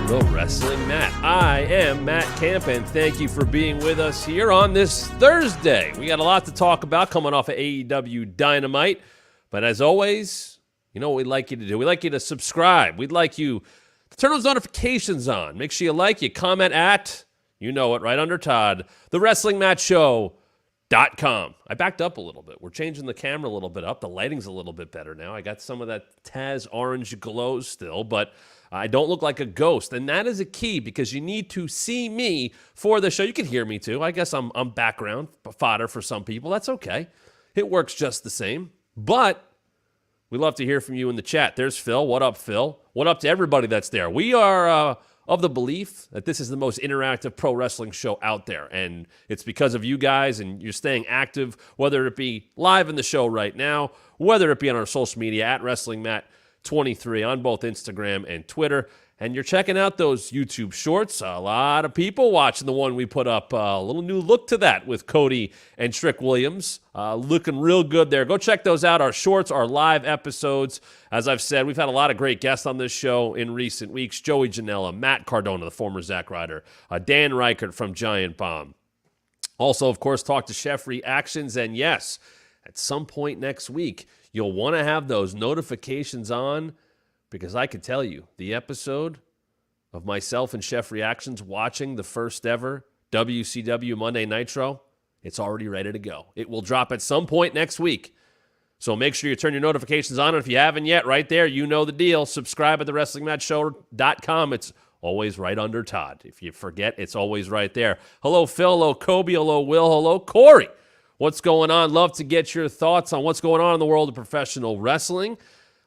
The Wrestling Mat. I am Matt Camp, and thank you for being with us here on this Thursday. We got a lot to talk about coming off of AEW Dynamite, but as always, you know what we'd like you to do? We'd like you to subscribe. We'd like you to turn those notifications on. Make sure you like, you comment at, you know it, right under Todd, thewrestlingmatshow.com. I backed up a little bit. We're changing the camera a little bit up. The lighting's a little bit better now. I got some of that Taz orange glow still, but I don't look like a ghost, and that is a key because you need to see me for the show. You can hear me too. I guess I'm background fodder for some people. That's okay. It works just the same, but we love to hear from you in the chat. There's Phil. What up, Phil? What up to everybody that's there? We are of the belief that this is the most interactive pro wrestling show out there, and it's because of you guys, and you're staying active, whether it be live in the show right now, whether it be on our social media at WrestlingMat23 on both Instagram and Twitter, and you're checking out those YouTube shorts. A lot of people watching the one we put up. A little new look to that with Cody and Strick Williams. Looking real good there. Go check those out. Our shorts, our live episodes. As I've said, we've had a lot of great guests on this show in recent weeks. Joey Janela, Matt Cardona, the former Zack Ryder, Dan Reichert from Giant Bomb. Also, of course, talk to Chef Reactions. And yes, at some point next week, you'll want to have those notifications on, because I can tell you, the episode of myself and Chef Reactions watching the first ever WCW Monday Nitro, it's already ready to go. It will drop at some point next week. So make sure you turn your notifications on. And if you haven't yet, right there, you know the deal. Subscribe at thewrestlingmatshow.com. It's always right under Todd. If you forget, it's always right there. Hello, Phil. Hello, Kobe. Hello, Will. Hello, Corey. What's going on? Love to get your thoughts on what's going on in the world of professional wrestling.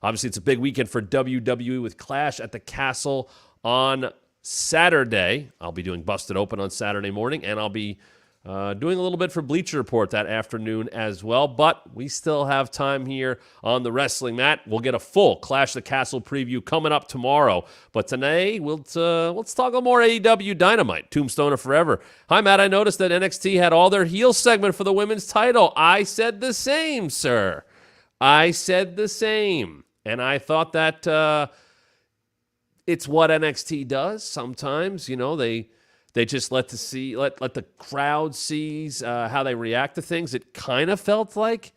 Obviously, it's a big weekend for WWE with Clash at the Castle on Saturday. I'll be doing Busted Open on Saturday morning, and I'll be doing a little bit for Bleacher Report that afternoon as well. But we still have time here on the Wrestling Mat. We'll get a full Clash at the Castle preview coming up tomorrow. But today, let's talk a little more AEW Dynamite, Tombstone of Forever. Hi, Matt. I noticed that NXT had all their heel segment for the women's title. I said the same, sir. I said the same. And I thought that it's what NXT does sometimes. You know, they just let the crowd sees how they react to things. It kind of felt like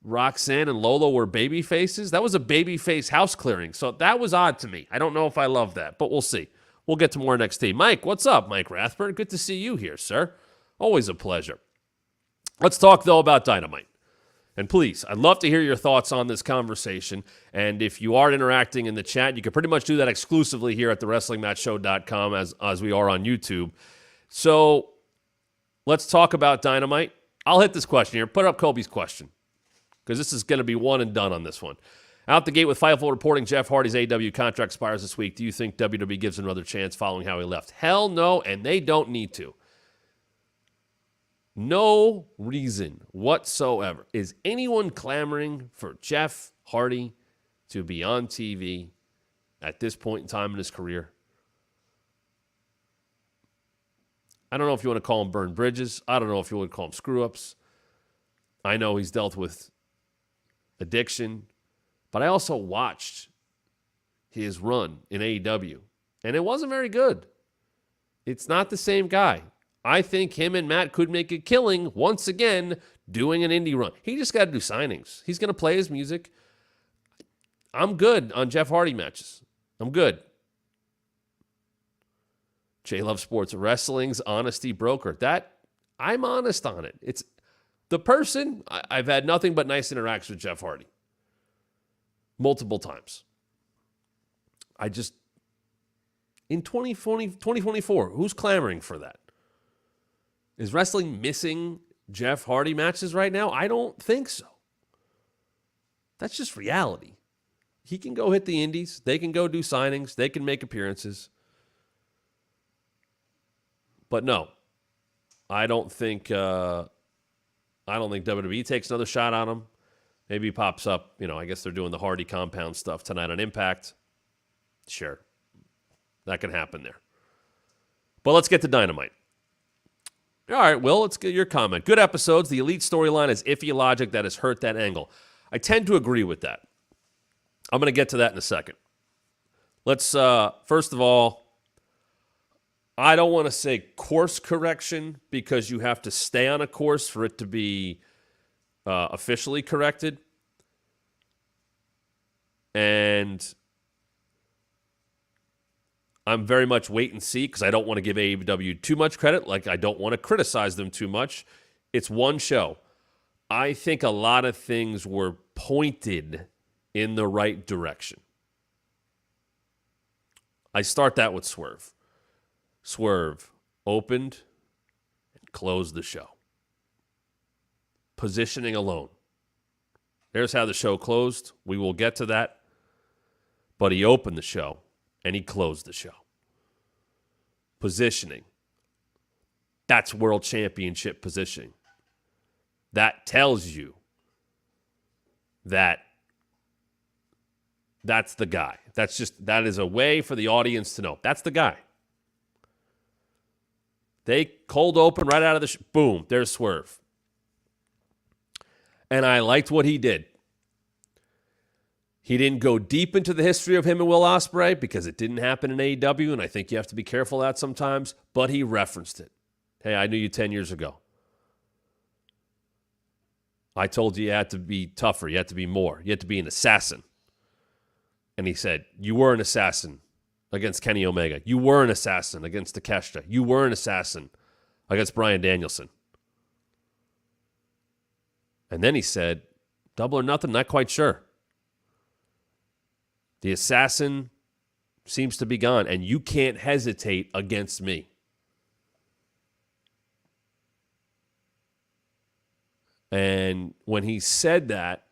Roxanne and Lola were baby faces. That was a baby face house clearing. So that was odd to me. I don't know if I love that, but we'll see. We'll get to more NXT. Mike, what's up, Mike Rathburn? Good to see you here, sir. Always a pleasure. Let's talk, though, about Dynamite. And please, I'd love to hear your thoughts on this conversation. And if you are interacting in the chat, you can pretty much do that exclusively here at thewrestlingmatshow.com as we are on YouTube. So let's talk about Dynamite. I'll hit this question here. Put up Kobe's question, because this is going to be one and done on this one. Out the gate with Fightful reporting Jeff Hardy's AEW contract expires this week. Do you think WWE gives him another chance following how he left? Hell no, and they don't need to. No reason whatsoever is anyone clamoring for Jeff Hardy to be on TV at this point in time in his career. I don't know if you want to call him burn bridges. I don't know if you want to call him screw-ups. I know he's dealt with addiction, but I also watched his run in AEW, and it wasn't very good. It's not the same guy. I think him and Matt could make a killing once again doing an indie run. He just got to do signings. He's going to play his music. I'm good on Jeff Hardy matches. I'm good. J Love Sports, wrestling's honesty broker. That, I'm honest on it. It's the person, I've had nothing but nice interactions with Jeff Hardy. Multiple times. In 2024, who's clamoring for that? Is wrestling missing Jeff Hardy matches right now? I don't think so. That's just reality. He can go hit the indies. They can go do signings. They can make appearances. But no, I don't think WWE takes another shot on him. Maybe he pops up. I guess they're doing the Hardy compound stuff tonight on Impact. Sure, that can happen there. But let's get to Dynamite. All right, Will, let's get your comment. Good episodes. The Elite storyline is iffy logic that has hurt that angle. I tend to agree with that. I'm going to get to that in a second. Let's, first of all, I don't want to say course correction because you have to stay on a course for it to be officially corrected. And I'm very much wait and see because I don't want to give AEW too much credit. Like, I don't want to criticize them too much. It's one show. I think a lot of things were pointed in the right direction. I start that with Swerve. Swerve opened and closed the show. Positioning alone. There's how the show closed. We will get to that. But he opened the show and he closed the show. Positioning. That's world championship positioning. That tells you that that's the guy. That is a way for the audience to know. That's the guy. They cold open right out of the boom, there's Swerve. And I liked what he did. He didn't go deep into the history of him and Will Ospreay because it didn't happen in AEW, and I think you have to be careful of that sometimes, but he referenced it. Hey, I knew you 10 years ago. I told you had to be tougher. You had to be more. You had to be an assassin. And he said, you were an assassin against Kenny Omega. You were an assassin against Takeshita. You were an assassin against Bryan Danielson. And then he said, double or nothing, not quite sure. The assassin seems to be gone, and you can't hesitate against me. And when he said that,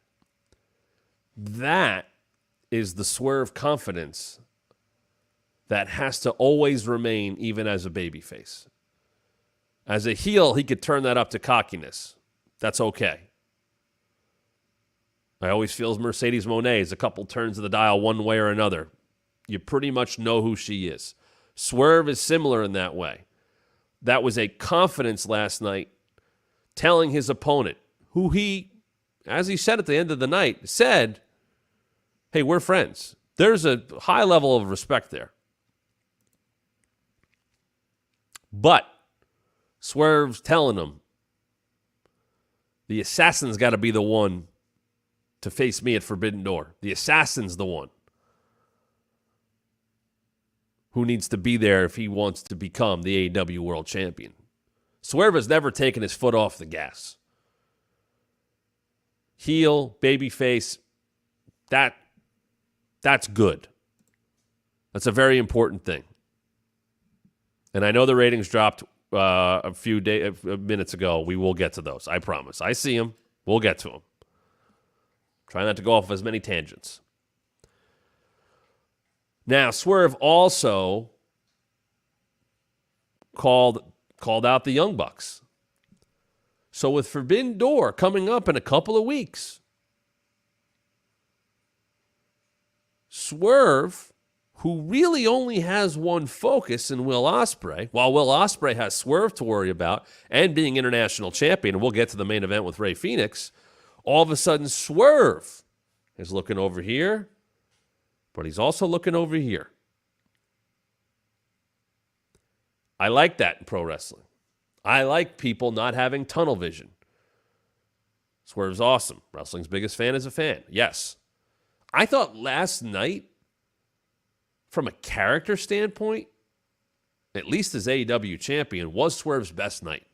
that is the Swerve confidence that has to always remain even as a babyface. As a heel, he could turn that up to cockiness. That's okay. I always feel Mercedes Moné is a couple turns of the dial one way or another. You pretty much know who she is. Swerve is similar in that way. That was a confidence last night telling his opponent, who he, as he said at the end of the night, said, hey, we're friends. There's a high level of respect there. But Swerve's telling him, the assassin's got to be the one to face me at Forbidden Door. The assassin's the one who needs to be there if he wants to become the AEW World Champion. Swerve has never taken his foot off the gas. Heel, babyface, that's good. That's a very important thing. And I know the ratings dropped a few minutes ago. We will get to those. I promise. I see them. We'll get to them. Try not to go off as many tangents. Now, Swerve also called out the Young Bucks. So with Forbidden Door coming up in a couple of weeks, Swerve, who really only has one focus in Will Ospreay, while Will Ospreay has Swerve to worry about and being international champion, and we'll get to the main event with Rey Fenix, all of a sudden Swerve is looking over here, but he's also looking over here. I like that in pro wrestling. I like people not having tunnel vision. Swerve's awesome. Wrestling's biggest fan is a fan. Yes. I thought last night, from a character standpoint, at least as AEW champion, was Swerve's best night.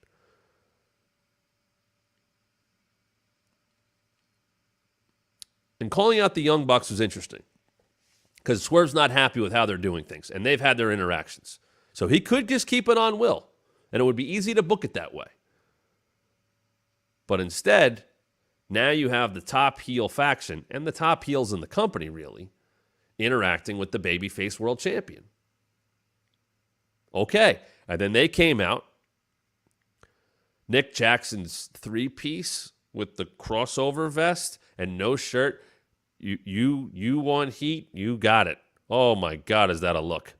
And calling out the Young Bucks was interesting because Swerve's not happy with how they're doing things, and they've had their interactions. So he could just keep it on Will, and it would be easy to book it that way. But instead, now you have the top heel faction, and the top heels in the company, really, interacting with the babyface world champion. Okay, and then they came out. Nick Jackson's three-piece with the crossover vest and no shirt. You want heat? You got it. Oh my God, is that a look?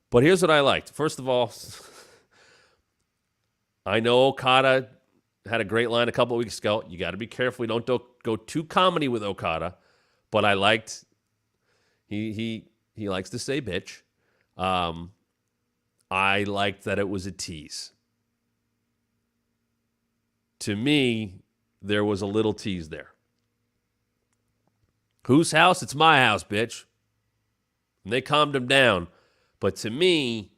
But here's what I liked. First of all, I know Okada had a great line a couple of weeks ago. You got to be careful. We don't go too comedy with Okada. But I liked he likes to say bitch. I liked that it was a tease. To me, there was a little tease there. Whose house? It's my house, bitch. And they calmed him down. But to me,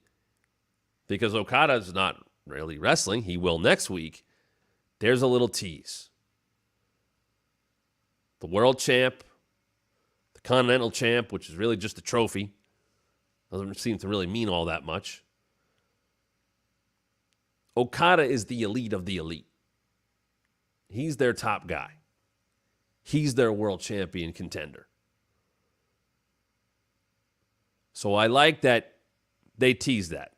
because Okada's not really wrestling, he will next week, there's a little tease. The world champ, the continental champ, which is really just a trophy, doesn't seem to really mean all that much. Okada is the elite of the elite. He's their top guy. He's their world champion contender. So I like that they tease that.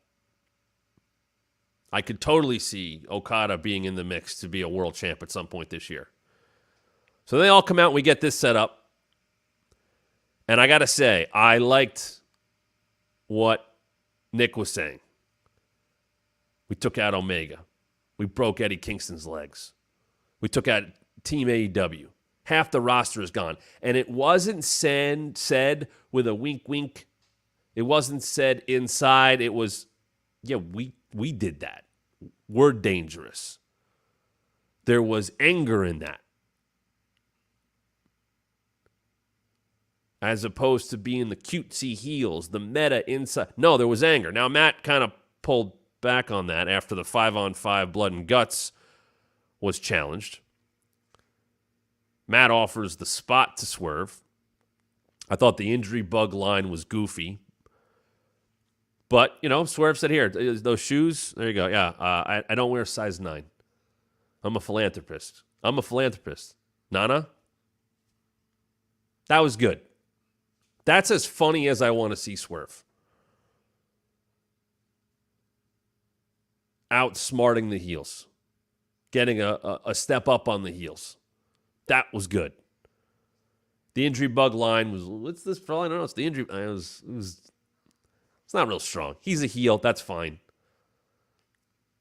I could totally see Okada being in the mix to be a world champ at some point this year. So they all come out and we get this set up. And I got to say, I liked what Nick was saying. We took out Omega. We broke Eddie Kingston's legs. We took out Team AEW. Half the roster is gone. And it wasn't said with a wink, wink. It wasn't said inside. It was, yeah, we did that. We're dangerous. There was anger in that. As opposed to being the cutesy heels, the meta inside. No, there was anger. Now, Matt kind of pulled back on that after the 5-on-5 blood and guts was challenged. Matt offers the spot to Swerve. I thought the injury bug line was goofy. But, you know, Swerve said, here, those shoes, there you go. Yeah, I don't wear size 9. I'm a philanthropist. Nana? That was good. That's as funny as I want to see Swerve. Outsmarting the heels. Getting a step up on the heels. That was good. The injury bug line was, what's this? For all I don't know, it's the injury. It's not real strong. He's a heel. That's fine.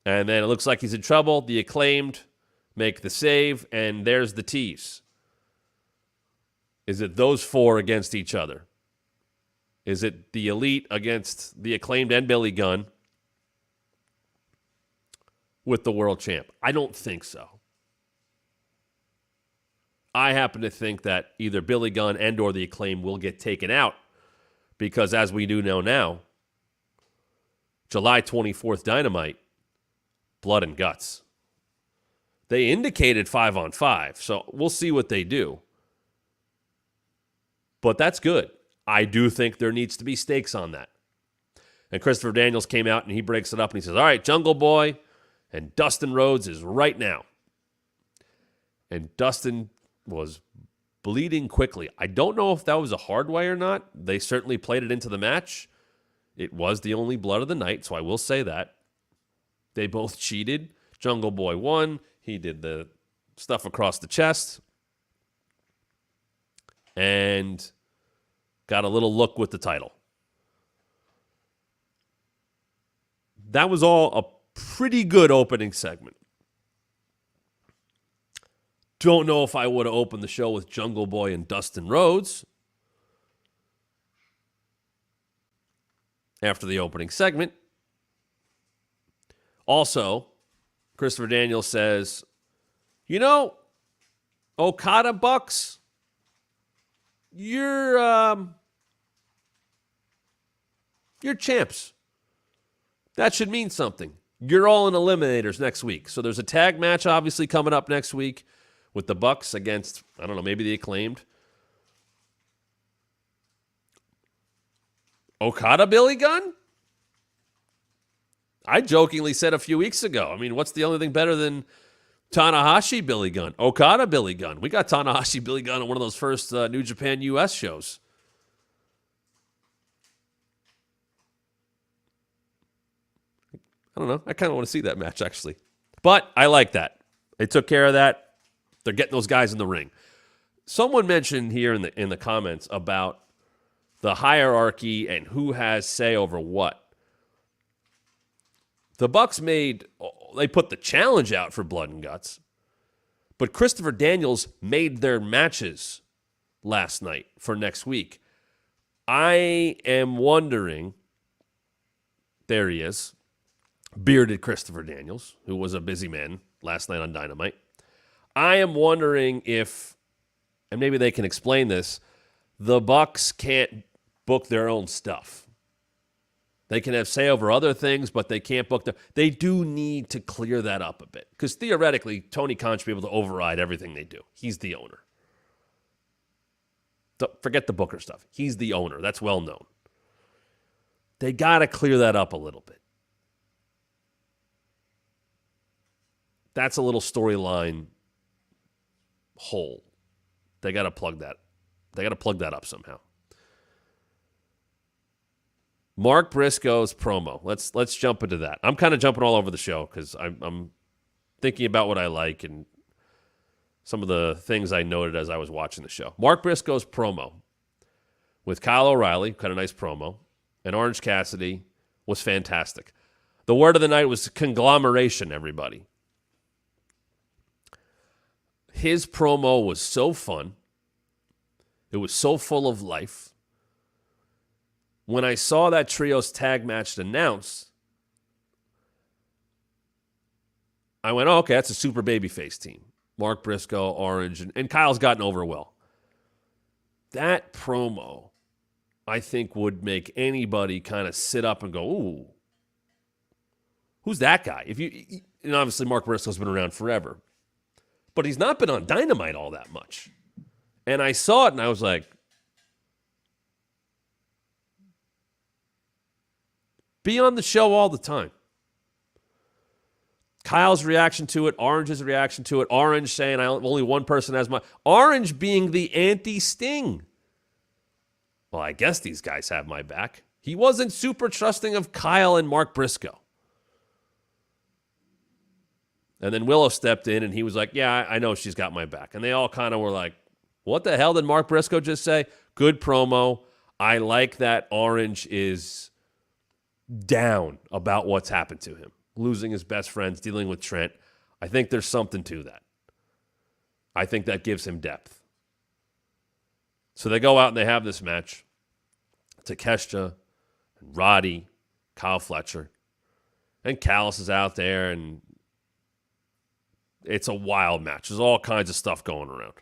And then it looks like he's in trouble. The Acclaimed make the save, and there's the tease. Is it those four against each other? Is it the Elite against the Acclaimed and Billy Gunn with the world champ? I don't think so. I happen to think that either Billy Gunn and or the Acclaimed will get taken out because, as we do know now, July 24th Dynamite, blood and guts. They indicated 5-on-5, so we'll see what they do. But that's good. I do think there needs to be stakes on that. And Christopher Daniels came out and he breaks it up and he says, all right, Jungle Boy and Dustin Rhodes is right now. And Dustin was bleeding quickly. I don't know if that was a hard way or not. They certainly played it into the match. It was the only blood of the night, so I will say that. They both cheated. Jungle Boy won. He did the stuff across the chest. And got a little look with the title. That was all a pretty good opening segment. Don't know if I would have opened the show with Jungle Boy and Dustin Rhodes after the opening segment. Also, Christopher Daniels says, you know, Okada Bucks, you're champs. That should mean something. You're all in eliminators next week. So there's a tag match obviously coming up next week with the Bucks against, I don't know, maybe the Acclaimed. Okada Billy Gunn? I jokingly said a few weeks ago, I mean, what's the only thing better than Tanahashi Billy Gunn? Okada Billy Gunn. We got Tanahashi Billy Gunn on one of those first New Japan US shows. I don't know. I kind of want to see that match, actually. But I like that. They took care of that. They're getting those guys in the ring. Someone mentioned here in the comments about the hierarchy and who has say over what. The Bucks they put the challenge out for Blood and Guts, but Christopher Daniels made their matches last night for next week. I am wondering, There he is. Bearded Christopher Daniels, who was a busy man last night on Dynamite. I am wondering if, and maybe they can explain this, the Bucks can't book their own stuff. They can have say over other things, but they can't book they do need to clear that up a bit. Because theoretically, Tony Khan should be able to override everything they do. He's the owner. Forget the Booker stuff. He's the owner. That's well known. They got to clear that up a little bit. That's a little storyline hole. They got to plug that. They got to plug that up somehow. Mark Briscoe's promo. Let's jump into that. I'm kind of jumping all over the show because I'm thinking about what I like and some of the things I noted as I was watching the show. Mark Briscoe's promo with Kyle O'Reilly, kind of nice promo, and Orange Cassidy was fantastic. The word of the night was conglomeration, everybody. His promo was so fun. It was so full of life. When I saw that trios tag match announced, I went, oh, okay, that's a super babyface team. Mark Briscoe, Orange, and Kyle's gotten over well. That promo, I think, would make anybody kind of sit up and go, ooh, who's that guy? And obviously Mark Briscoe's been around forever, but he's not been on Dynamite all that much. And I saw it and I was like, be on the show all the time. Kyle's reaction to it, Orange's reaction to it, Orange saying only one person has my... Orange being the anti-Sting. Well, I guess these guys have my back. He wasn't super trusting of Kyle and Mark Briscoe. And then Willow stepped in and he was like, yeah, I know she's got my back. And they all kind of were like, what the hell did Mark Briscoe just say? Good promo. I like that Orange is down about what's happened to him. Losing his best friends, dealing with Trent. I think there's something to that. I think that gives him depth. So they go out and they have this match. Takeshita, and Roddy, Kyle Fletcher, and Callis is out there, and it's a wild match. There's all kinds of stuff going around.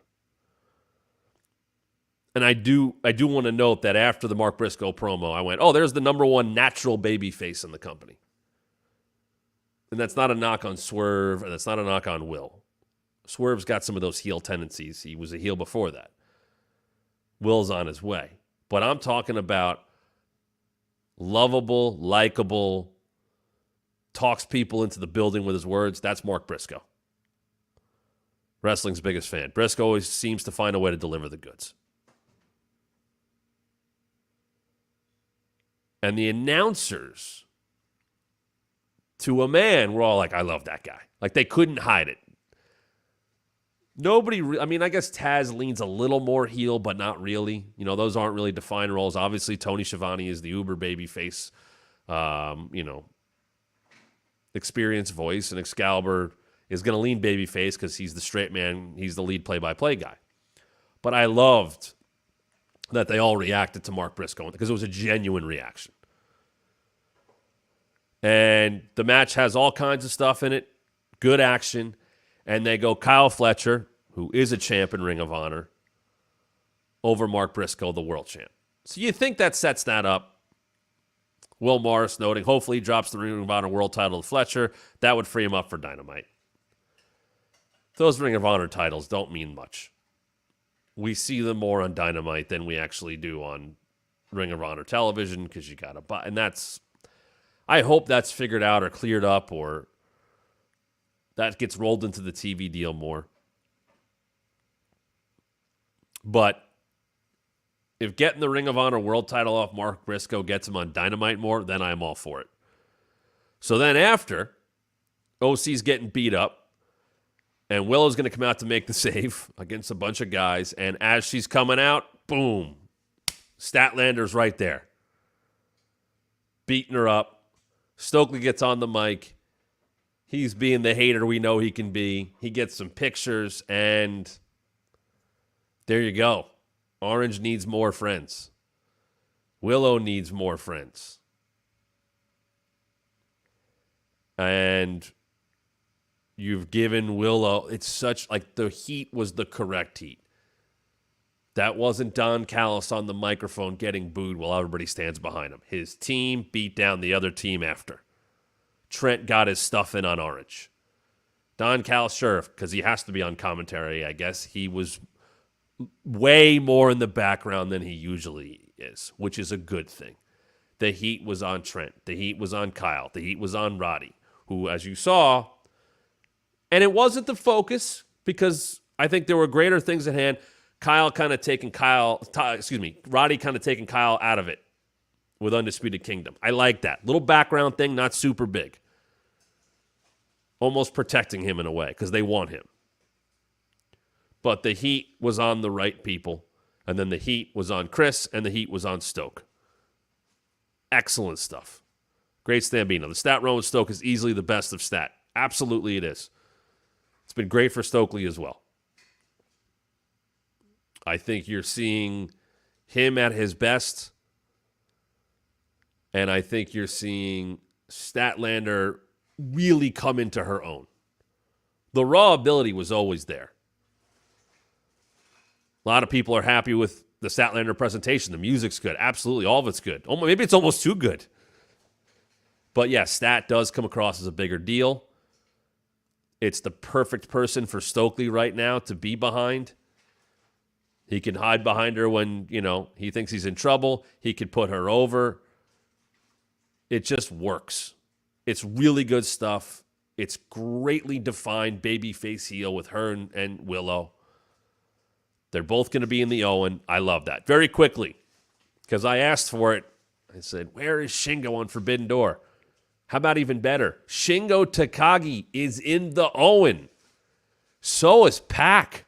And I do want to note that after the Mark Briscoe promo, I went, oh, there's the number one natural baby face in the company. And that's not a knock on Swerve, and that's not a knock on Will. Swerve's got some of those heel tendencies. He was a heel before that. Will's on his way. But I'm talking about lovable, likable, talks people into the building with his words. That's Mark Briscoe. Wrestling's biggest fan. Briscoe always seems to find a way to deliver the goods. And the announcers, to a man, were all like, I love that guy. Like, they couldn't hide it. I guess Taz leans a little more heel, but not really. You know, those aren't really defined roles. Obviously, Tony Schiavone is the uber baby face, experience voice, and Excalibur is going to lean baby face because he's the straight man. He's the lead play-by-play guy. But I loved that they all reacted to Mark Briscoe because it was a genuine reaction. And the match has all kinds of stuff in it, good action, and they go Kyle Fletcher, who is a champ in Ring of Honor, over Mark Briscoe, the world champ. So you think that sets that up. Will Morris noting, hopefully he drops the Ring of Honor world title to Fletcher. That would free him up for Dynamite. Those Ring of Honor titles don't mean much. We see them more on Dynamite than we actually do on Ring of Honor television because you got to buy. And that's... I hope that's figured out or cleared up or that gets rolled into the TV deal more. But if getting the Ring of Honor world title off Mark Briscoe gets him on Dynamite more, then I am all for it. So then after, OC's getting beat up, and Willow's going to come out to make the save against a bunch of guys, and as she's coming out, boom, Statlander's right there. Beating her up. Stokely gets on the mic. He's being the hater we know he can be. He gets some pictures, and there you go. Orange needs more friends. Willow needs more friends. And you've given Willow, it's such, like, the heat was the correct heat. That wasn't Don Callis on the microphone getting booed while everybody stands behind him. His team beat down the other team after. Trent got his stuff in on Orange. Don Callis, sure, because he has to be on commentary, I guess. He was way more in the background than he usually is, which is a good thing. The heat was on Trent. The heat was on Kyle. The heat was on Roddy, who, as you saw, and it wasn't the focus because I think there were greater things at hand. Roddy kind of taking Kyle out of it with Undisputed Kingdom. I like that. Little background thing, not super big. Almost protecting him in a way because they want him. But the heat was on the right people. And then the heat was on Chris and the heat was on Stoke. Excellent stuff. Great Stambino. The stat run with Stoke is easily the best of stat. Absolutely it is. It's been great for Stokely as well. I think you're seeing him at his best. And I think you're seeing Statlander really come into her own. The raw ability was always there. A lot of people are happy with the Statlander presentation. The music's good. Absolutely. All of it's good. Maybe it's almost too good. But yeah, Stat does come across as a bigger deal. It's the perfect person for Stokely right now to be behind. He can hide behind her when, he thinks he's in trouble. He could put her over. It just works. It's really good stuff. It's greatly defined babyface heel with her and Willow. They're both going to be in the Owen. I love that. Very quickly, because I asked for it. I said, where is Shingo on Forbidden Door? How about even better? Shingo Takagi is in the Owen. So is Pac.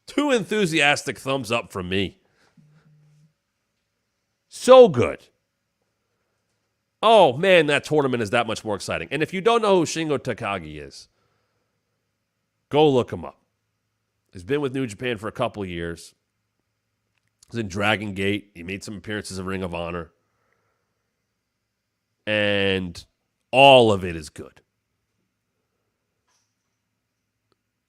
2 enthusiastic thumbs up from me. So good. Oh, man, that tournament is that much more exciting. And if you don't know who Shingo Takagi is, go look him up. He's been with New Japan for a couple of years. He's in Dragon Gate. He made some appearances in Ring of Honor. And all of it is good.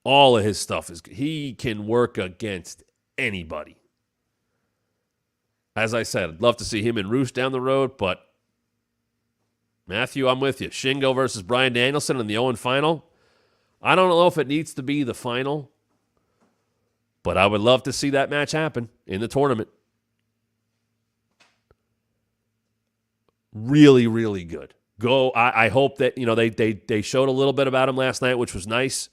All of his stuff is good. He can work against anybody. As I said, I'd love to see him and Roosh down the road, but Matthew, I'm with you. Shingo versus Bryan Danielson in the Owen final. I don't know if it needs to be the final, but I would love to see that match happen in the tournament. Really, really good. I hope that, they showed a little bit about him last night, which was nice.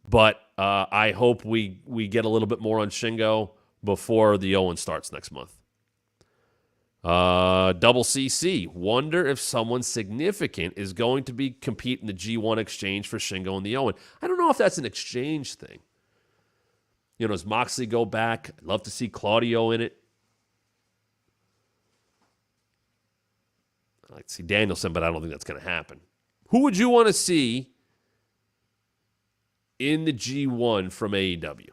But I hope we get a little bit more on Shingo before the Owen starts next month. Double CC. Wonder if someone significant is going to be competing the G1 exchange for Shingo and the Owen. I don't know if that's an exchange thing. Does Moxley go back? I'd love to see Claudio in it. I'd like to see Danielson, but I don't think that's going to happen. Who would you want to see in the G1 from AEW?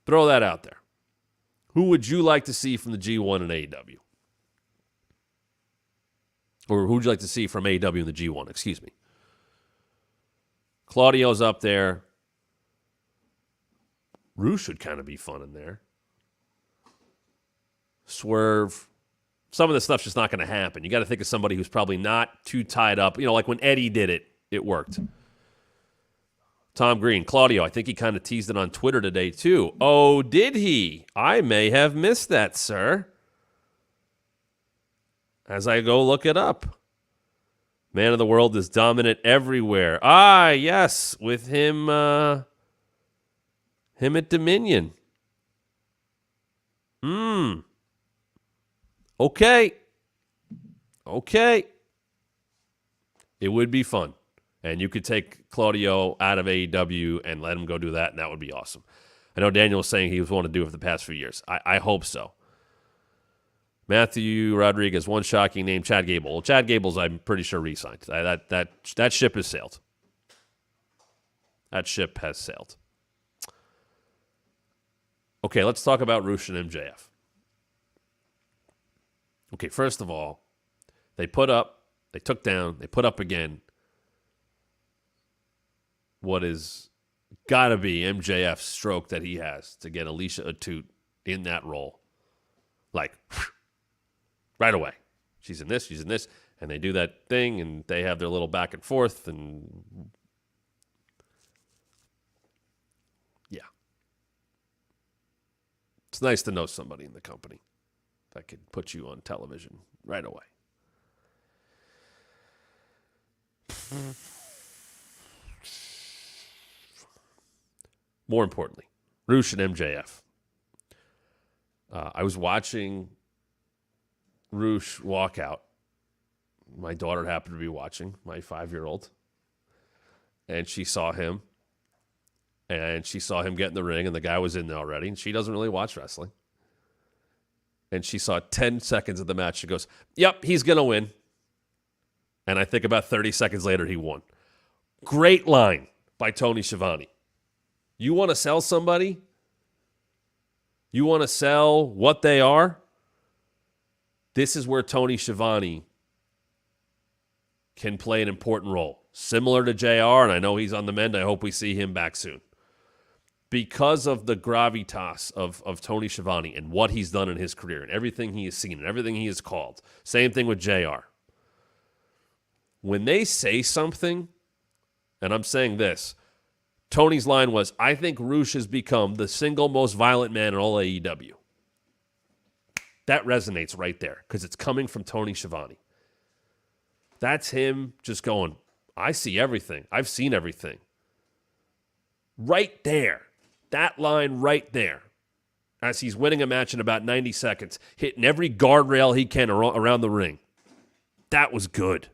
Throw that out there. Who would you like to see from the G1 in AEW? Or who would you like to see from AEW in the G1? Excuse me. Claudio's up there. Rue should kind of be fun in there. Swerve. Some of this stuff's just not going to happen. You got to think of somebody who's probably not too tied up. Like when Eddie did it, it worked. Tom Green. Claudio, I think he kind of teased it on Twitter today, too. Oh, did he? I may have missed that, sir. As I go look it up. Man of the World is dominant everywhere. Ah, yes, with him at Dominion. Okay. It would be fun. And you could take Claudio out of AEW and let him go do that, and that would be awesome. I know Daniel was saying he was wanting to do it for the past few years. I hope so. Matthew Rodriguez, one shocking name, Chad Gable. Well, Chad Gable's, I'm pretty sure, re-signed. That ship has sailed. That ship has sailed. Okay, let's talk about Roosh and MJF. Okay, first of all, they put up, they took down, they put up again what is got to be MJF's stroke that he has to get Alicia Atut in that role. Like, right away. She's in this, and they do that thing, and they have their little back and forth, and yeah. It's nice to know somebody in the company that could put you on television right away. More importantly, Roosh and MJF. I was watching Roosh walk out. My daughter happened to be watching, my 5-year-old. And she saw him. And she saw him get in the ring, and the guy was in there already. And she doesn't really watch wrestling. And she saw 10 seconds of the match. She goes, yep, he's going to win. And I think about 30 seconds later, he won. Great line by Tony Schiavone. You want to sell somebody? You want to sell what they are? This is where Tony Schiavone can play an important role. Similar to JR, and I know he's on the mend. I hope we see him back soon. Because of the gravitas of Tony Schiavone and what he's done in his career and everything he has seen and everything he has called. Same thing with JR. When they say something, and I'm saying this, Tony's line was, I think Roosh has become the single most violent man in all AEW. That resonates right there because it's coming from Tony Schiavone. That's him just going, I see everything. I've seen everything. Right there. That line right there. As he's winning a match in about 90 seconds, hitting every guardrail he can around the ring. That was good.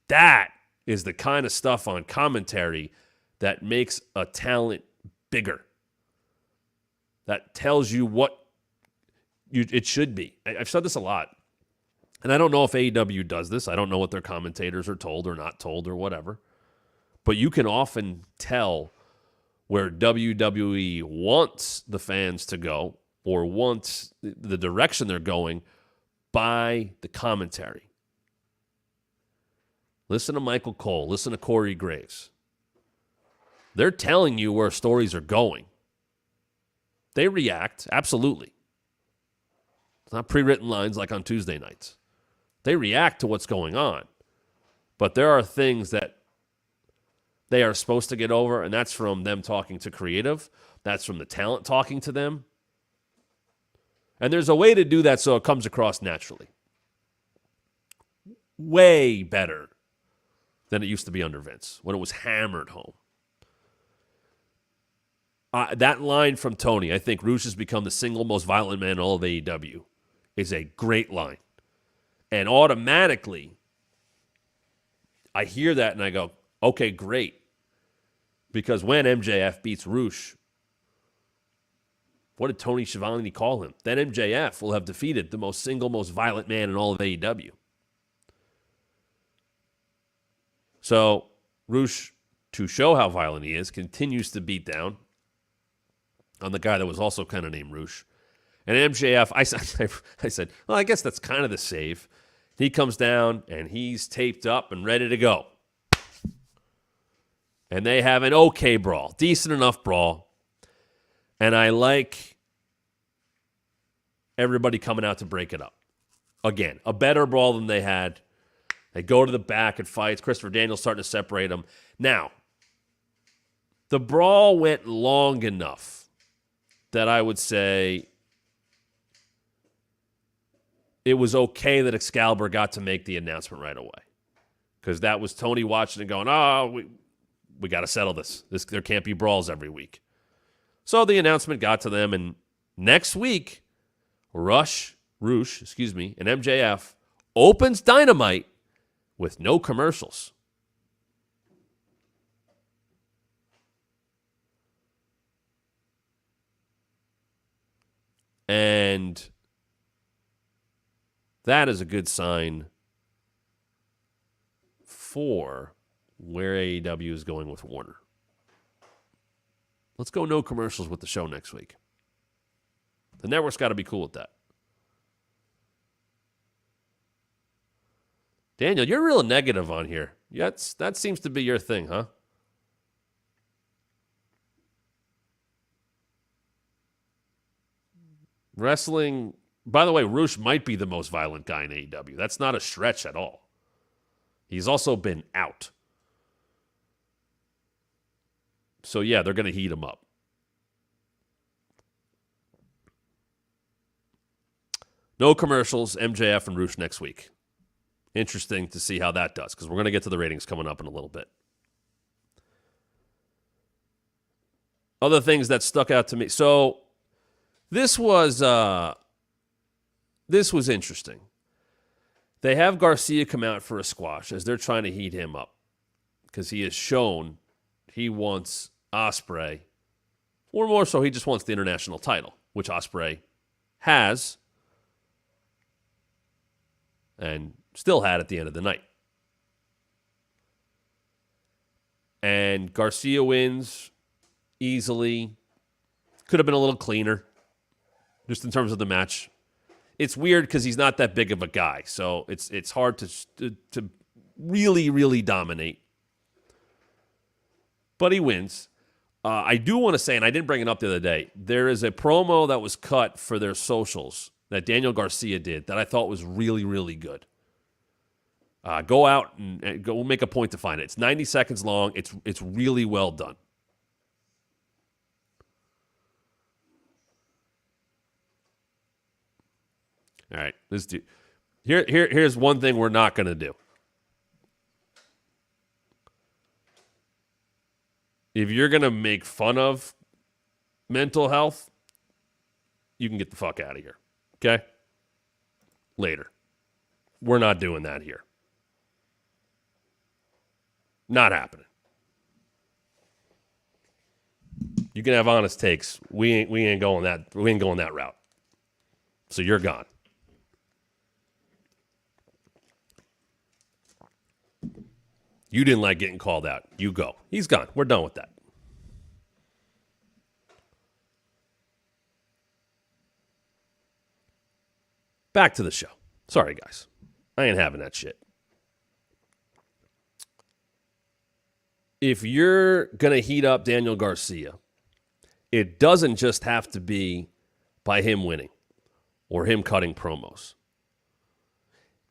That is the kind of stuff on commentary that makes a talent bigger. That tells you what it should be. I've said this a lot. And I don't know if AEW does this. I don't know what their commentators are told or not told or whatever. But you can often tell where WWE wants the fans to go or wants the direction they're going by the commentary. Listen to Michael Cole. Listen to Corey Graves. They're telling you where stories are going. They react, absolutely. It's not pre-written lines like on Tuesday nights. They react to what's going on. But there are things that they are supposed to get over, and that's from them talking to creative. That's from the talent talking to them. And there's a way to do that so it comes across naturally. Way better than it used to be under Vince, when it was hammered home. That line from Tony, I think Roosh has become the single most violent man in all of AEW, is a great line. And automatically, I hear that and I go, okay, great. Because when MJF beats Roosh, what did Tony Schiavone call him? Then MJF will have defeated the single most violent man in all of AEW. So Roosh, to show how violent he is, continues to beat down on the guy that was also kind of named Roosh. And MJF, I said, well, I guess that's kind of the save. He comes down, and he's taped up and ready to go. And they have an okay brawl, decent enough brawl. And I like everybody coming out to break it up. Again, a better brawl than they had. They go to the back and fights. Christopher Daniels starting to separate them. Now, the brawl went long enough that I would say it was okay that Excalibur got to make the announcement right away. Because that was Tony watching and going, oh, we got to settle this. There can't be brawls every week. So the announcement got to them, and next week, Roosh, and MJF opens Dynamite with no commercials. And that is a good sign for where AEW is going with Warner. Let's go no commercials with the show next week. The network's got to be cool with that. Daniel, you're real negative on here. That seems to be your thing, huh? Wrestling, by the way, Roosh might be the most violent guy in AEW. That's not a stretch at all. He's also been out. So, yeah, they're going to heat him up. No commercials, MJF and Roosh next week. Interesting to see how that does, because we're going to get to the ratings coming up in a little bit. Other things that stuck out to me. So, this was interesting. They have Garcia come out for a squash as they're trying to heat him up, because he has shown he wants Ospreay, or more so, he just wants the international title, which Ospreay has and still had at the end of the night. And Garcia wins easily. Could have been a little cleaner, just in terms of the match. It's weird because he's not that big of a guy, so it's hard to really, really dominate. But he wins. I do want to say, and I didn't bring it up the other day, there is a promo that was cut for their socials that Daniel Garcia did that I thought was really, really good. Go out and go make a point to find it. It's 90 seconds long. It's really well done. All right, let's do. Here's one thing we're not going to do. If you're going to make fun of mental health, you can get the fuck out of here. Okay? Later. We're not doing that here. Not happening. You can have honest takes. We ain't going that route. So you're gone. You didn't like getting called out. You go. He's gone. We're done with that. Back to the show. Sorry, guys. I ain't having that shit. If you're going to heat up Daniel Garcia, it doesn't just have to be by him winning or him cutting promos.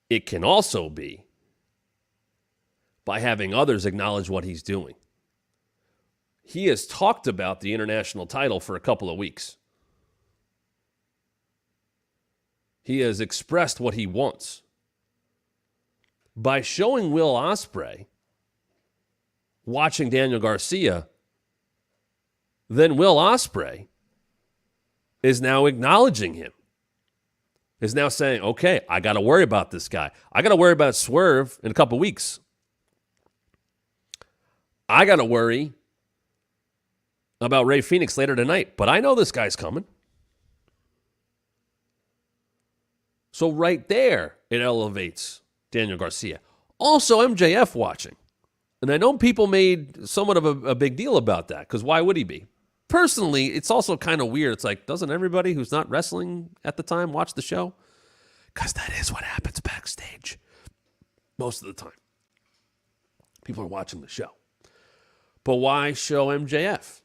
It can also be by having others acknowledge what he's doing. He has talked about the international title for a couple of weeks. He has expressed what he wants. By showing Will Ospreay watching Daniel Garcia, then Will Ospreay is now acknowledging him. Is now saying, okay, I got to worry about this guy. I got to worry about Swerve in a couple weeks. I got to worry about Ray Phoenix later tonight, but I know this guy's coming. So right there, it elevates Daniel Garcia. Also, MJF watching. And I know people made somewhat of a big deal about that, because why would he be? Personally, it's also kind of weird. It's like, doesn't everybody who's not wrestling at the time watch the show? Because that is what happens backstage. Most of the time. People are watching the show. But why show MJF?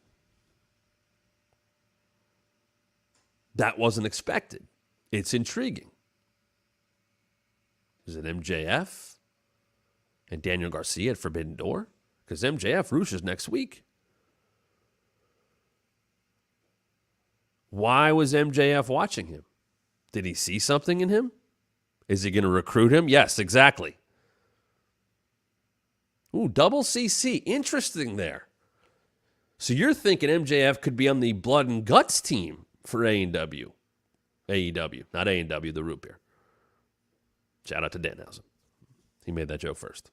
That wasn't expected. It's intriguing. Is it MJF and Daniel Garcia at Forbidden Door? Because MJF Roosh is next week. Why was MJF watching him? Did he see something in him? Is he going to recruit him? Yes, exactly. Ooh, double CC. Interesting there. So you're thinking MJF could be on the Blood and Guts team for AEW. AEW, not A&W, the root beer. Shout out to Danhausen. He made that joke first.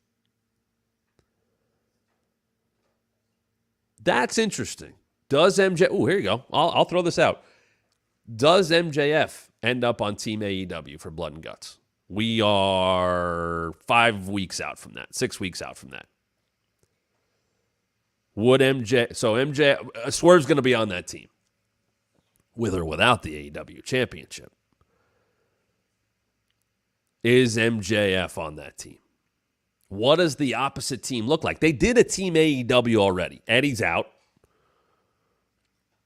That's interesting. Does MJF... Ooh, here you go. I'll throw this out. Does MJF end up on Team AEW for Blood and Guts? We are 5 weeks out from that. 6 weeks out from that. Would MJ... So MJ... Swerve's going to be on that team. with or without the AEW championship. Is MJF on that team? What does the opposite team look like? They did a team AEW already. Eddie's out.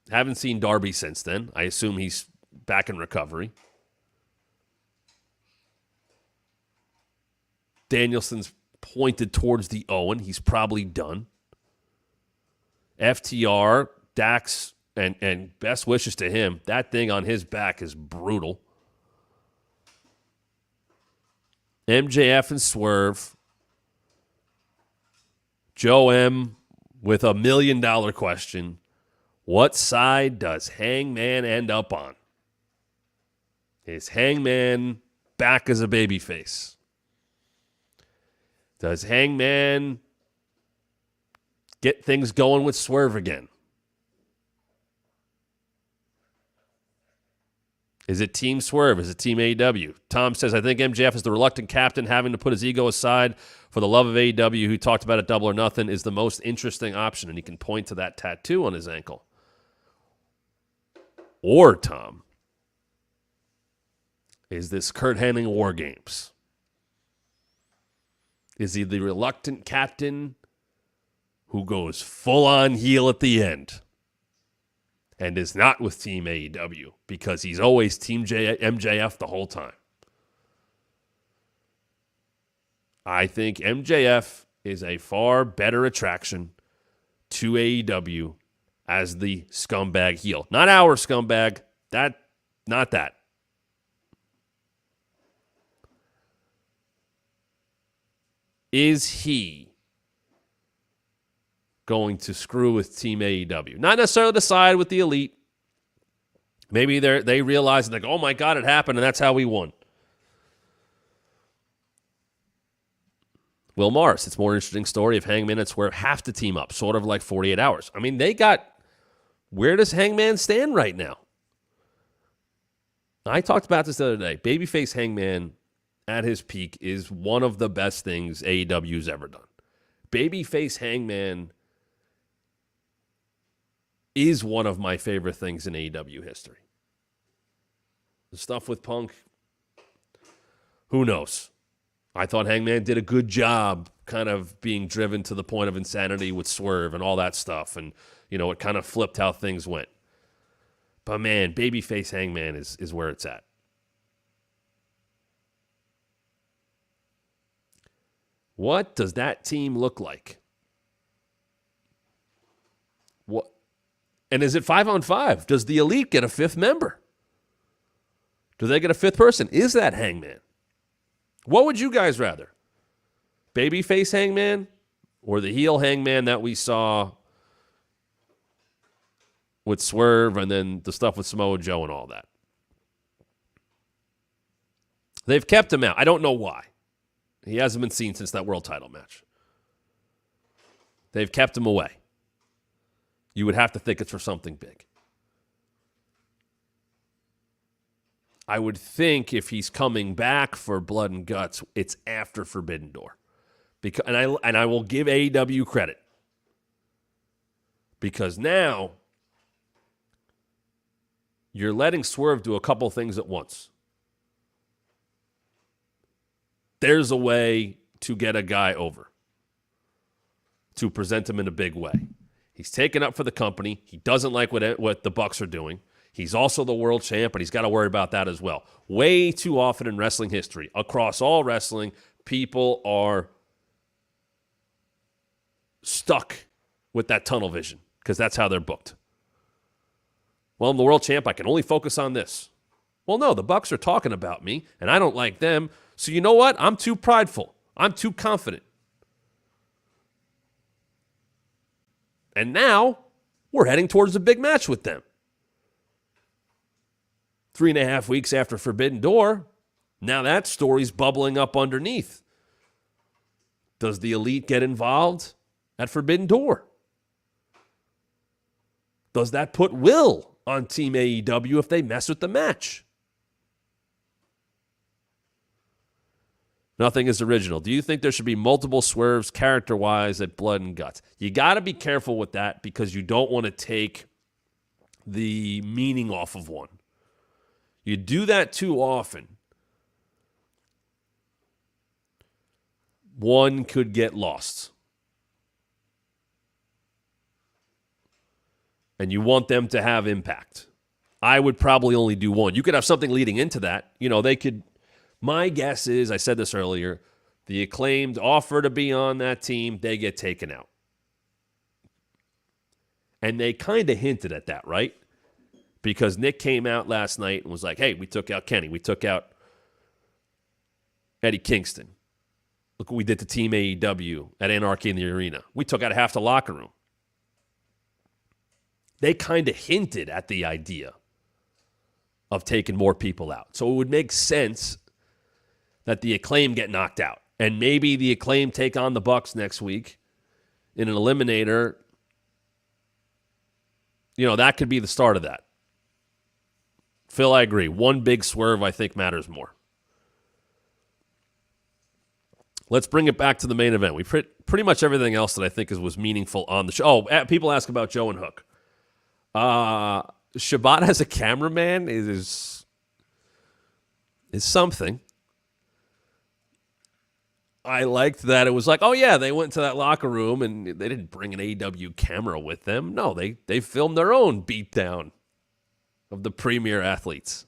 Haven't seen Darby since then. I assume he's back in recovery. Danielson's pointed towards the Owen. He's probably done. FTR, Dax, and best wishes to him. That thing on his back is brutal. MJF and Swerve. Joe M with $1 million question. What side does Hangman end up on? Is Hangman back as a babyface? Does Hangman get things going with Swerve again? Is it Team Swerve? Is it Team AEW? Tom says, I think MJF is the reluctant captain having to put his ego aside for the love of AEW, who talked about it Double or Nothing, is the most interesting option, and he can point to that tattoo on his ankle. Or, Tom, is this Kurt Hennig War Games? Is he the reluctant captain who goes full-on heel at the end and is not with Team AEW because he's always Team MJF the whole time? I think MJF is a far better attraction to AEW as the scumbag heel. Not our scumbag. Not that. Is he going to screw with Team AEW? Not necessarily the side with the Elite. Maybe they realize and they go, oh my God, it happened, and that's how we won. Will Morris, it's a more interesting story if Hangman and Swerve have to team up, sort of like 48 Hours. I mean, where does Hangman stand right now? I talked about this the other day. Babyface Hangman at his peak is one of the best things AEW's ever done. Babyface Hangman is one of my favorite things in AEW history. The stuff with Punk, who knows? I thought Hangman did a good job kind of being driven to the point of insanity with Swerve and all that stuff. And, it kind of flipped how things went. But, man, babyface Hangman is where it's at. What does that team look like? What? And is it 5-on-5? Does the Elite get a fifth member? Do they get a fifth person? Is that Hangman? What would you guys rather? Babyface Hangman or the heel Hangman that we saw with Swerve and then the stuff with Samoa Joe and all that? They've kept him out. I don't know why. He hasn't been seen since that world title match. They've kept him away. You would have to think it's for something big. I would think if he's coming back for Blood and Guts, it's after Forbidden Door. And I will give AEW credit. Because now you're letting Swerve do a couple things at once. There's a way to get a guy over, to present him in a big way. He's taken up for the company. He doesn't like what the Bucks are doing. He's also the world champ, but he's got to worry about that as well. Way too often in wrestling history, across all wrestling, people are stuck with that tunnel vision because that's how they're booked. Well, I'm the world champ. I can only focus on this. Well, no, the Bucks are talking about me, and I don't like them. So you know what? I'm too prideful. I'm too confident. And now we're heading towards a big match with them. 3.5 weeks after Forbidden Door, now that story's bubbling up underneath. Does the Elite get involved at Forbidden Door? Does that put Will on Team AEW if they mess with the match? Nothing is original. Do you think there should be multiple Swerves character-wise at Blood and Guts? You got to be careful with that because you don't want to take the meaning off of one. You do that too often, one could get lost. And you want them to have impact. I would probably only do one. You could have something leading into that. They could. My guess is, I said this earlier, the Acclaimed offer to be on that team, they get taken out. And they kind of hinted at that, right? Because Nick came out last night and was like, hey, we took out Kenny. We took out Eddie Kingston. Look what we did to Team AEW at Anarchy in the Arena. We took out half the locker room. They kind of hinted at the idea of taking more people out. So it would make sense that the Acclaim get knocked out. And maybe the Acclaim take on the Bucks next week in an eliminator. That could be the start of that. Phil, I agree. One big swerve, I think, matters more. Let's bring it back to the main event. We pretty much everything else that I think was meaningful on the show. Oh, people ask about Joe and Hook. Shibata as a cameraman is something. I liked that it was like, oh yeah, they went to that locker room and they didn't bring an AEW camera with them. No, they filmed their own beatdown of the premier athletes.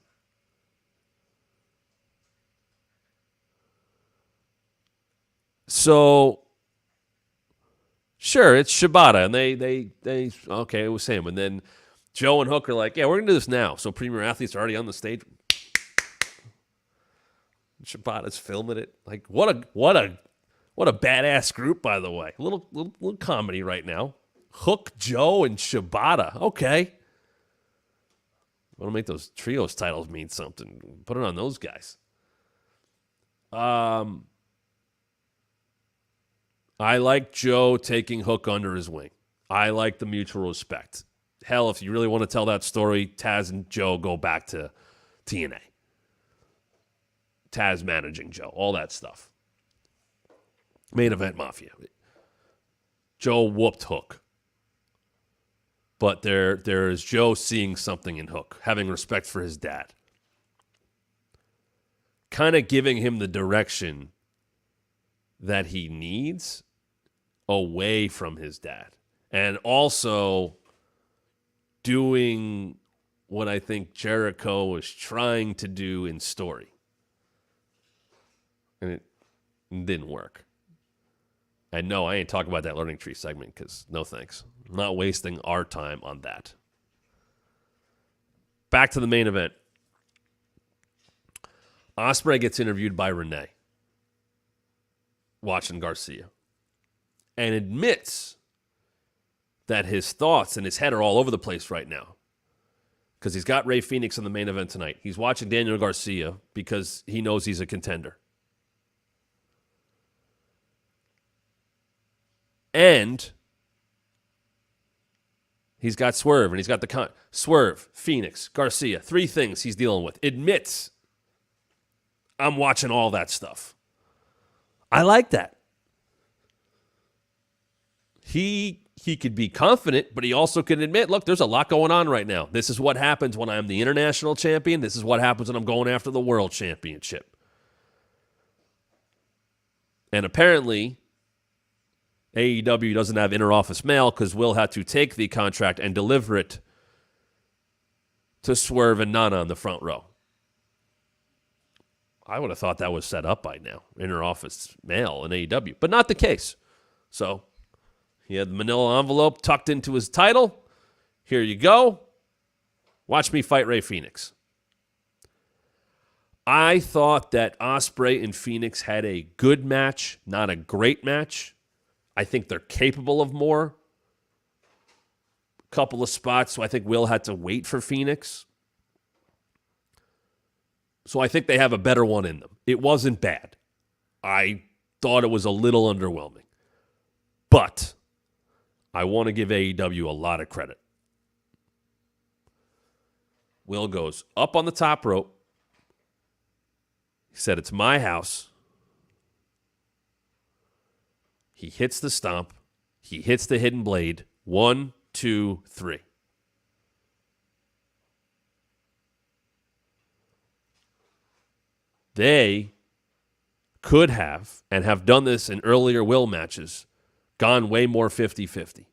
So, sure, it's Shibata, and they okay, it was him. And then Joe and Hook are like, yeah, we're going to do this now. So premier athletes are already on the stage. Shibata's filming it. Like, what a badass group, by the way. A little comedy right now. Hook, Joe, and Shibata. Okay. Want to make those trios titles mean something. Put it on those guys. I like Joe taking Hook under his wing. I like the mutual respect. Hell, if you really want to tell that story, Taz and Joe go back to TNA. Taz managing Joe, all that stuff. Main event Mafia. Joe whooped Hook. But there is Joe seeing something in Hook, having respect for his dad. Kind of giving him the direction that he needs away from his dad. And also doing what I think Jericho was trying to do in story. And it didn't work. And no, I ain't talking about that learning tree segment because no thanks. I'm not wasting our time on that. Back to the main event. Ospreay gets interviewed by Renee, watching Garcia, and admits that his thoughts in his head are all over the place right now because he's got Rey Fenix in the main event tonight. He's watching Daniel Garcia because he knows he's a contender. And he's got Swerve, and he's got the Swerve, Phoenix, Garcia, 3 things he's dealing with. Admits, I'm watching all that stuff. I like that. He could be confident, but he also can admit, look, there's a lot going on right now. This is what happens when I'm the international champion. This is what happens when I'm going after the world championship. And apparently, AEW doesn't have inter-office mail because Will had to take the contract and deliver it to Swerve and Nana in the front row. I would have thought that was set up by now, inter-office mail in AEW, but not the case. So he had the manila envelope tucked into his title. Here you go. Watch me fight Rey Fenix. I thought that Ospreay and Phoenix had a good match, not a great match. I think they're capable of more. A couple of spots, so I think Will had to wait for Phoenix. So I think they have a better one in them. It wasn't bad. I thought it was a little underwhelming. But I want to give AEW a lot of credit. Will goes up on the top rope. He said, it's my house. He hits the stomp. He hits the hidden blade. 1, 2, 3. They could have, and have done this in earlier Will matches, gone way more 50-50.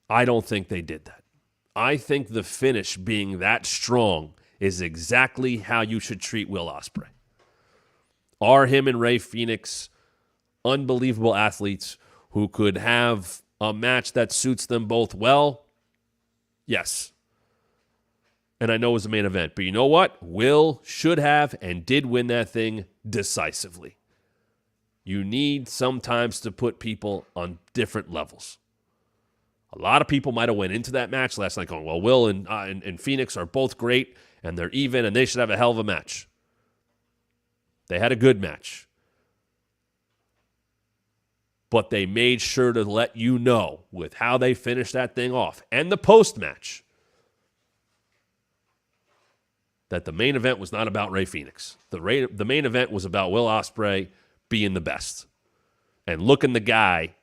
I don't think they did that. I think the finish being that strong is exactly how you should treat Will Ospreay. Are him and Rey Fenix unbelievable athletes who could have a match that suits them both well? Yes. And I know it was the main event. But you know what? Will should have and did win that thing decisively. You need sometimes to put people on different levels. A lot of people might have went into that match last night going, well, Will and Phoenix are both great, and they're even, and they should have a hell of a match. They had a good match. But they made sure to let you know with how they finished that thing off and the post-match that the main event was not about Rey Fenix. The main event was about Will Ospreay being the best and looking the guy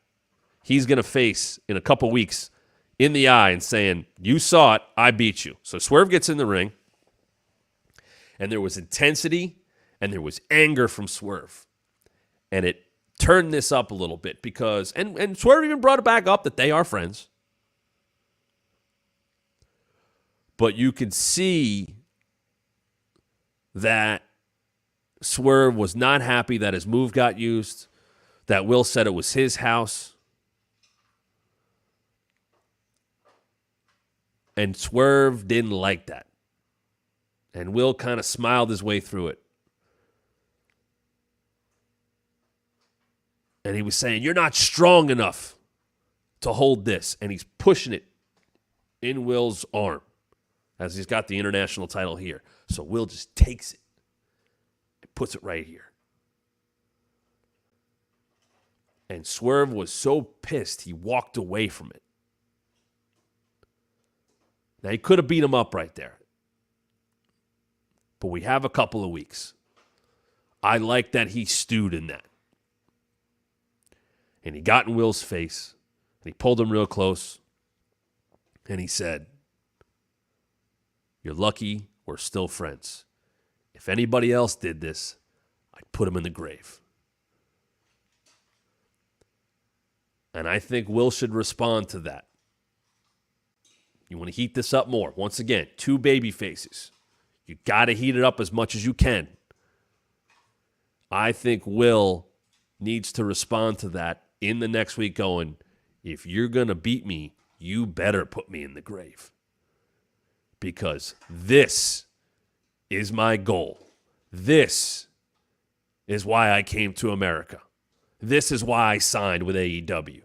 he's going to face in a couple weeks in the eye and saying, you saw it, I beat you. So Swerve gets in the ring, and there was intensity and there was anger from Swerve. And it turned this up a little bit because, and Swerve even brought it back up that they are friends. But you could see that Swerve was not happy that his move got used, that Will said it was his house. And Swerve didn't like that. And Will kind of smiled his way through it. And he was saying, you're not strong enough to hold this. And he's pushing it in Will's arm as he's got the international title here. So Will just takes it and puts it right here. And Swerve was so pissed, he walked away from it. Now, he could have beat him up right there. But we have a couple of weeks. I like that he stewed in that. And he got in Will's face, and he pulled him real close, and he said, you're lucky we're still friends. If anybody else did this, I'd put him in the grave. And I think Will should respond to that. You want to heat this up more. Once again, two baby faces. You got to heat it up as much as you can. I think Will needs to respond to that in the next week going, if you're going to beat me, you better put me in the grave. Because this is my goal. This is why I came to America. This is why I signed with AEW.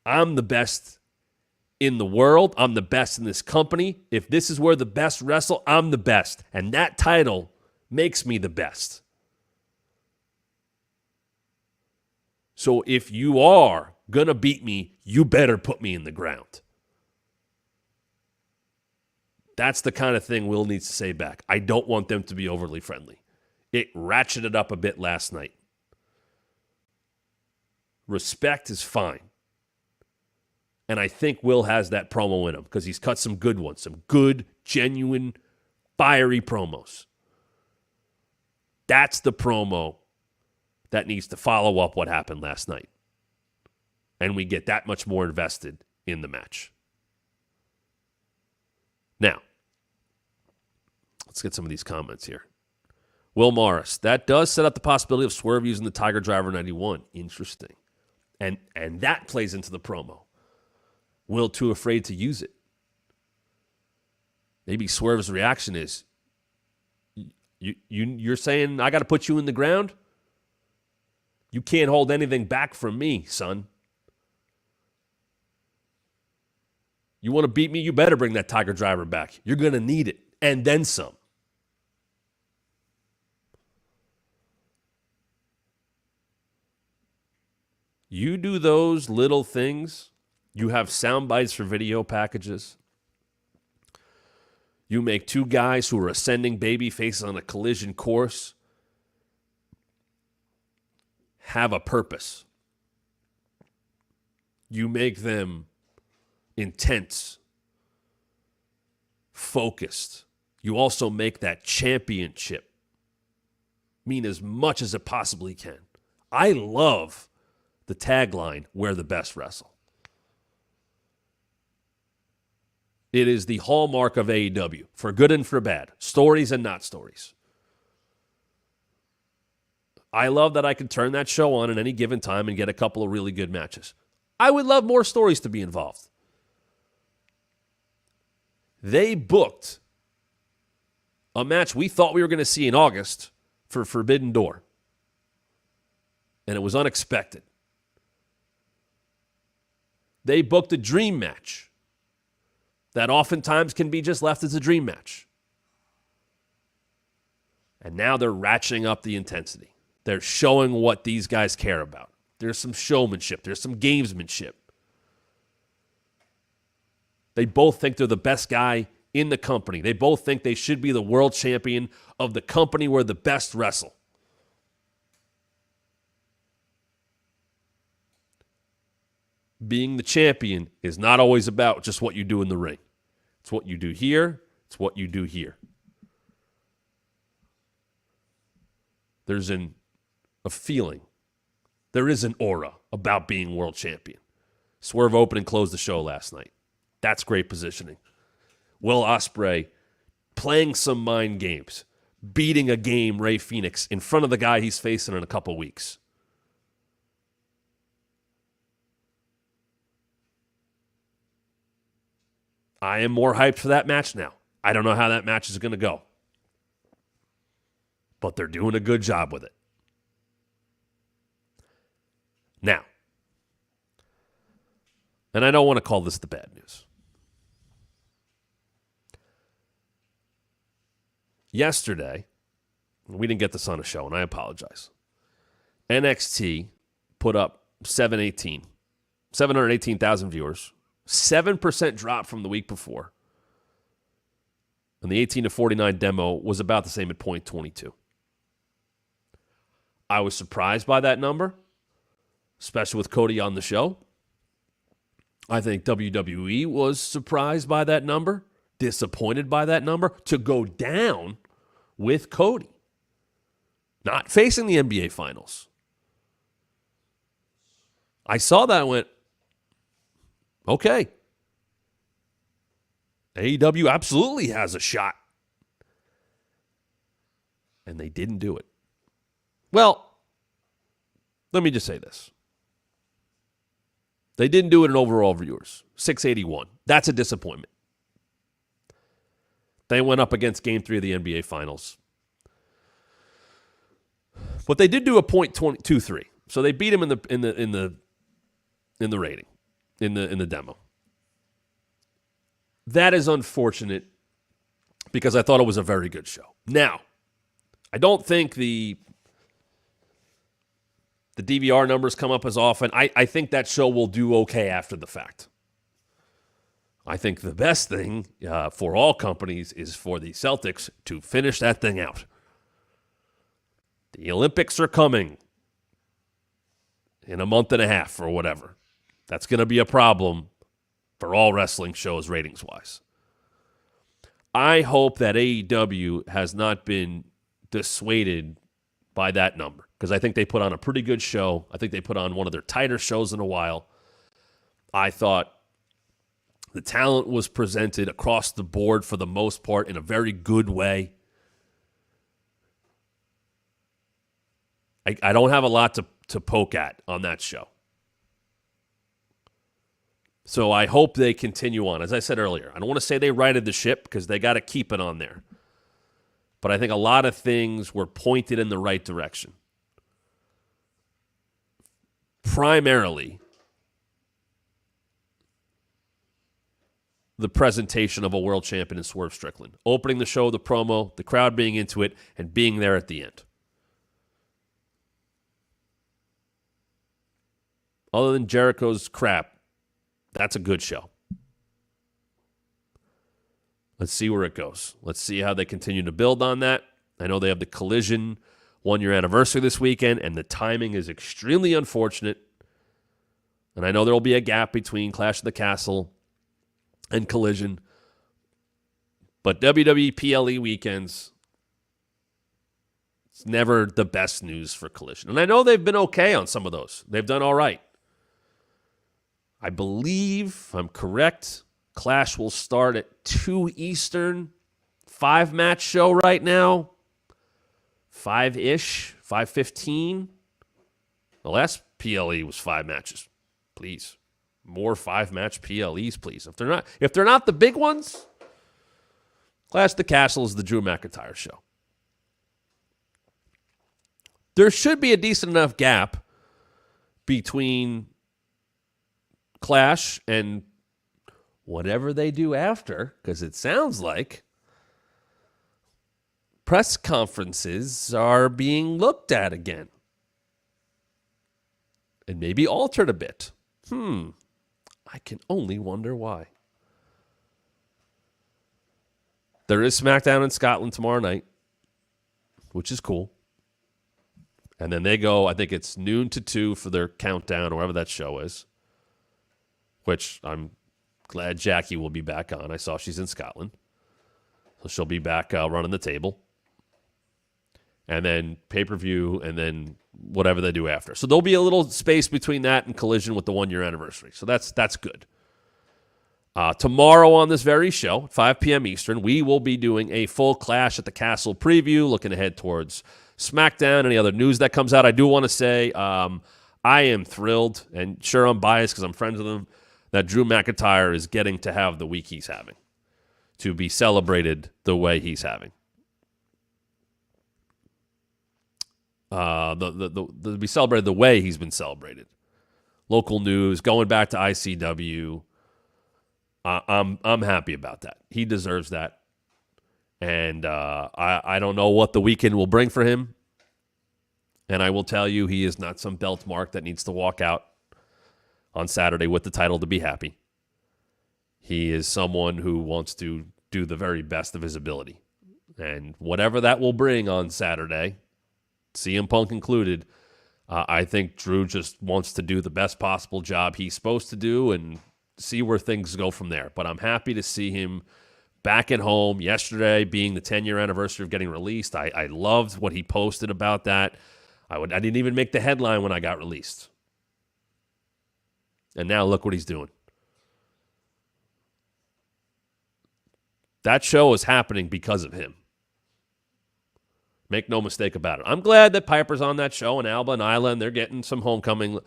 I'm the best in the world. I'm the best in this company. If this is where the best wrestle, I'm the best. And that title makes me the best. So if you are going to beat me, you better put me in the ground. That's the kind of thing Will needs to say back. I don't want them to be overly friendly. It ratcheted up a bit last night. Respect is fine. And I think Will has that promo in him because he's cut some good ones, some good, genuine, fiery promos. That's the promo that needs to follow up what happened last night. And we get that much more invested in the match. Now, let's get some of these comments here. Will Morris, that does set up the possibility of Swerve using the Tiger Driver 91. Interesting. And that plays into the promo. Will too afraid to use it. Maybe Swerve's reaction is, you're saying I got to put you in the ground? You can't hold anything back from me, son. You want to beat me? You better bring that Tiger Driver back. You're going to need it. And then some. You do those little things. You have sound bites for video packages. You make two guys who are ascending baby faces on a collision course have a purpose. You make them intense, focused. you also make that championship mean as much as it possibly can. I love the tagline, where the best wrestle. It is the hallmark of AEW, for good and for bad, stories and not stories. I love that I can turn that show on at any given time and get a couple of really good matches. I would love more stories to be involved. They booked a match we thought we were going to see in August for Forbidden Door. And it was unexpected. They booked a dream match that oftentimes can be just left as a dream match. And now they're ratcheting up the intensity. They're showing what these guys care about. There's some showmanship. There's some gamesmanship. They both think they're the best guy in the company. They both think they should be the world champion of the company where the best wrestle. Being the champion is not always about just what you do in the ring. It's what you do here. It's what you do here. There's a feeling. There is an aura about being world champion. Swerve opened and closed the show last night. That's great positioning. Will Ospreay playing some mind games, beating a game Ray Phoenix in front of the guy he's facing in a couple weeks. I am more hyped for that match now. I don't know how that match is going to go. But they're doing a good job with it. Now, and I don't want to call this the bad news. Yesterday, we didn't get this on a show, and I apologize. NXT put up 718,000 viewers. 7% drop from the week before. And the 18 to 49 demo was about the same at .22. I was surprised by that number, especially with Cody on the show. I think WWE was surprised by that number, disappointed by that number, to go down with Cody. Not facing the NBA Finals. I saw that and went, okay. AEW absolutely has a shot. And they didn't do it. Well, let me just say this. They didn't do it in overall viewers. 681. That's a disappointment. They went up against Game 3 of the NBA Finals. But they did do a .23. So they beat him in the rating. In the demo. That is unfortunate because I thought it was a very good show. Now, I don't think the DVR numbers come up as often. I think that show will do okay after the fact. I think the best thing for all companies is for the Celtics to finish that thing out. The Olympics are coming in a month and a half or whatever. That's going to be a problem for all wrestling shows ratings-wise. I hope that AEW has not been dissuaded by that number because I think they put on a pretty good show. I think they put on one of their tighter shows in a while. I thought the talent was presented across the board for the most part in a very good way. I don't have a lot to poke at on that show. So I hope they continue on. As I said earlier, I don't want to say they righted the ship because they got to keep it on there. But I think a lot of things were pointed in the right direction. Primarily, the presentation of a world champion in Swerve Strickland. Opening the show, the promo, the crowd being into it, and being there at the end. Other than Jericho's crap, that's a good show. Let's see where it goes. Let's see how they continue to build on that. I know they have the Collision 1-year anniversary this weekend, and the timing is extremely unfortunate. And I know there will be a gap between Clash of the Castle and Collision. But WWE PLE weekends, it's never the best news for Collision. And I know they've been okay on some of those. They've done all right. I believe, if I'm correct, Clash will start at 2 Eastern. 5-match show right now. 5-ish, 5:15. The last PLE was 5 matches. Please. More 5-match PLEs, please. If they're not the big ones, Clash the Castle is the Drew McIntyre show. There should be a decent enough gap between Clash and whatever they do after, because it sounds like press conferences are being looked at again and maybe altered a bit. I can only wonder why. There is SmackDown in Scotland tomorrow night, which is cool. And then they go, I think it's noon to 2 for their countdown, or whatever that show is, which I'm glad Jackie will be back on. I saw she's in Scotland. So she'll be back running the table. And then pay-per-view, and then whatever they do after. So there'll be a little space between that and Collision with the 1-year anniversary. So that's good. Tomorrow on this very show, at 5 p.m. Eastern, we will be doing a full Clash at the Castle preview, looking ahead towards SmackDown, any other news that comes out. I do want to say I am thrilled, and sure I'm biased because I'm friends with him, that Drew McIntyre is getting to have the week he's having, to be celebrated the way he's having. To be celebrated the way he's been celebrated. Local news, going back to ICW. I'm happy about that. He deserves that. And I don't know what the weekend will bring for him. And I will tell you, he is not some belt mark that needs to walk out on Saturday with the title to be happy. He is someone who wants to do the very best of his ability. And whatever that will bring on Saturday, CM Punk included, I think Drew just wants to do the best possible job he's supposed to do and see where things go from there. But I'm happy to see him back at home. Yesterday being the 10-year anniversary of getting released, I loved what he posted about that. I didn't even make the headline when I got released. And now look what he's doing. That show is happening because of him. Make no mistake about it. I'm glad that Piper's on that show, and Alba and Isla, and they're getting some homecoming.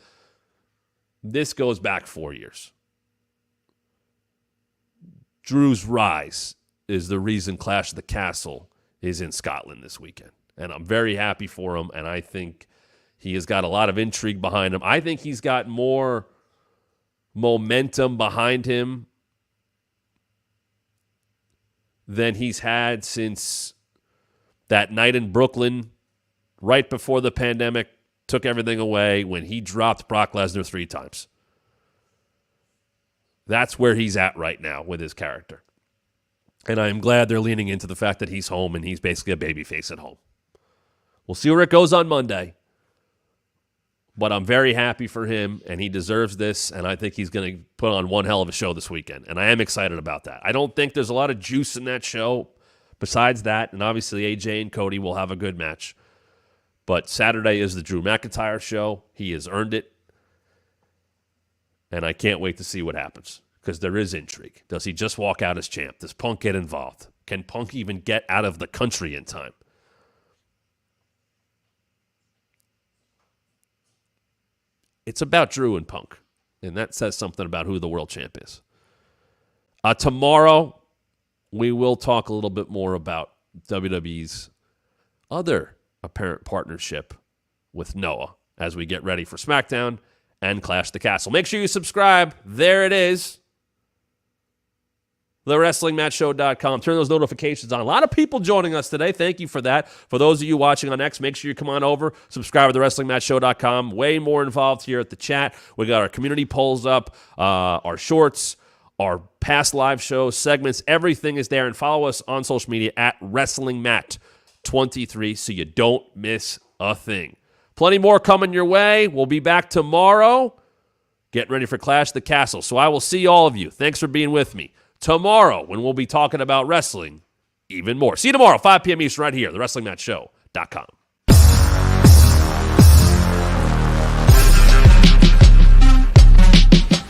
This goes back 4 years. Drew's rise is the reason Clash of the Castle is in Scotland this weekend. And I'm very happy for him, and I think he has got a lot of intrigue behind him. I think he's got more momentum behind him than he's had since that night in Brooklyn right before the pandemic took everything away when he dropped Brock Lesnar 3 times. That's where he's at right now with his character. And I'm glad they're leaning into the fact that he's home and he's basically a babyface at home. We'll see where it goes on Monday. But I'm very happy for him, and he deserves this, and I think he's going to put on one hell of a show this weekend. And I am excited about that. I don't think there's a lot of juice in that show besides that, and obviously AJ and Cody will have a good match. But Saturday is the Drew McIntyre show. He has earned it. And I can't wait to see what happens because there is intrigue. Does he just walk out as champ? Does Punk get involved? Can Punk even get out of the country in time? It's about Drew and Punk, and that says something about who the world champ is. Tomorrow, we will talk a little bit more about WWE's other apparent partnership with Noah as we get ready for SmackDown and Clash the Castle. Make sure you subscribe. There it is. TheWrestlingMatchShow.com. Turn those notifications on. A lot of people joining us today. Thank you for that. For those of you watching on X, make sure you come on over. Subscribe to TheWrestlingMatchShow.com. Way more involved here at the chat. We got our community polls up, our shorts, our past live shows, segments. Everything is there. And follow us on social media at WrestlingMat23 so you don't miss a thing. Plenty more coming your way. We'll be back tomorrow. Get ready for Clash the Castle. So I will see all of you. Thanks for being with me. Tomorrow, when we'll be talking about wrestling even more. See you tomorrow, 5 p.m. Eastern, right here, thewrestlingmatchshow.com.